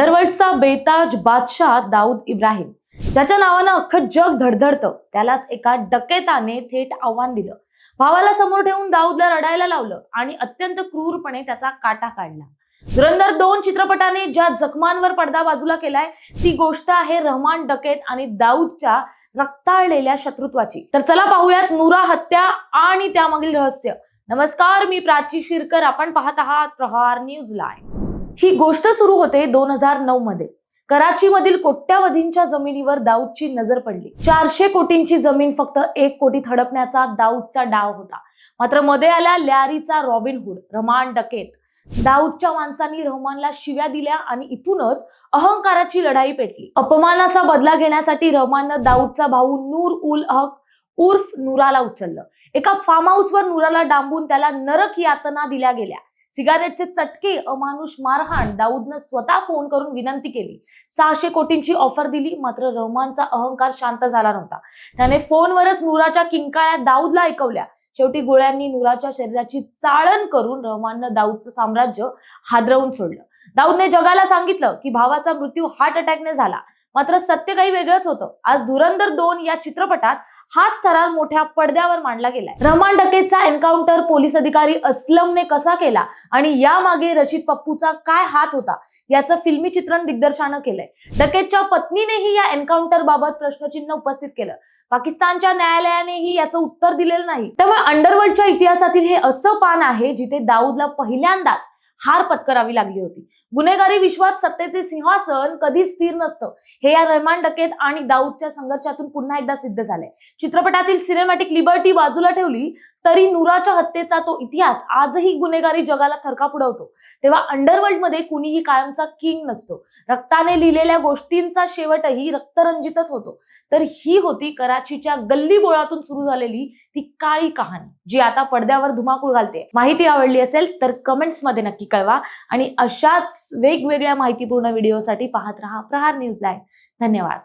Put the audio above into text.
अंडरवर्ल्डचा बेताज बादशाह दाऊद इब्राहिम, ज्याच्या नावानं अख्खं जग धडधडतं, त्यालाच एका डकेताने थेट आव्हान दिलं. भावाला समोर ठेवून दाऊदला रडायला लावलं आणि अत्यंत क्रूरपणे त्याचा काटा काढला. धुरंधर 2 चित्रपटाने ज्या जखमांवर पडदा बाजूला केलाय ती गोष्ट आहे रहमान डकेत आणि दाऊदच्या रक्ताळलेल्या शत्रुत्वाची. तर चला पाहूयात नूरा हत्या आणि त्यामागील रहस्य. नमस्कार, मी प्राची शिरकर. आपण पाहत आहात प्रहार न्यूज लाईव्ह. ही गोष्ट सुरू होते 2009 मध्ये. कराची मधील कोट्यावधींच्या जमिनीवर दाऊदची नजर पडली. 400 कोटींची जमीन फक्त 1 कोटीत हडपण्याचा दाऊदचा डाव होता. मात्र मध्ये आला लॅरीचा रॉबिनहुड, रहमान डकेत. दाऊदच्या माणसांनी रहमानला शिव्या दिल्या आणि इथूनच अहंकाराची लढाई पेटली. अपमानाचा बदला घेण्यासाठी रहमाननं दाऊदचा भाऊ नूर उल हक उर्फ नूराला उचललं. एका फार्म हाऊसवर नूराला डांबून त्याला नरक यातना दिल्या गेल्या. सिगारेटचे चटके, अमानुष मारहाण. दाऊदनं स्वतः फोन करून विनंती केली. 600 कोटींची ऑफर दिली. मात्र रहमानचा अहंकार शांत झाला नव्हता. त्याने फोनवरच नूराच्या किंकाळ्या दाऊदला ऐकवल्या. शेवटी गोळ्यांनी नूराच्या शरीराची चाळण करून रहमाननं दाऊदचं साम्राज्य हादरवून सोडलं. दाऊदने जगाला सांगितलं की भावाचा मृत्यू हार्ट अटॅकने झाला. मात्र सत्य काही वेगळंच होतं. आज धुरंधर 2 या चित्रपटात हाच थरार मोठ्या पडद्यावर मांडला गेलाय. रहमान डकेतचा एन्काउंटर पोलीस अधिकारी असलमने कसा केला आणि यामागे रशीद पप्पूचा काय हात होता याचं फिल्मी चित्रण दिग्दर्शनानं केलंय. डकेतच्या पत्नीनेही या एन्काउंटर बाबत प्रश्नचिन्ह उपस्थित केलं. पाकिस्तानच्या न्यायालयानेही याचं उत्तर दिलेलं नाही. त्यामुळे अंडरवर्ल्डच्या इतिहासातील हे असं पान आहे जिथे दाऊदला पहिल्यांदाच हार पत्करावी लागली होती. गुन्हेगारी विश्वात सत्तेचे सिंहासन कधीच स्थिर नसतं, हे या रहमान डकेत आणि दाऊदच्या संघर्षातून पुन्हा एकदा सिद्ध झालंय. चित्रपटातील सिनेमॅटिक लिबर्टी बाजूला ठेवली तरी नूराच्या हत्येचा तो इतिहास आजही गुन्हेगारी जगाला थरकाप उडवतो. तेव्हा अंडरवर्ल्डमध्ये कुणीही कायमचा किंग नसतो. रक्ताने लिहिलेल्या गोष्टींचा शेवटही रक्तरंजितच होतो. तर ही होती कराचीच्या गल्ली बोळातून सुरू झालेली ती काळी कहाणी, जी आता पडद्यावर धुमाकूळ घालते. माहिती आवडली असेल तर कमेंट्स मध्ये नक्की कळवा आणि अशाच वेगवेगळ्या माहितीपूर्ण व्हिडिओसाठी पाहत रहा प्रहार न्यूज लाईव्ह. धन्यवाद.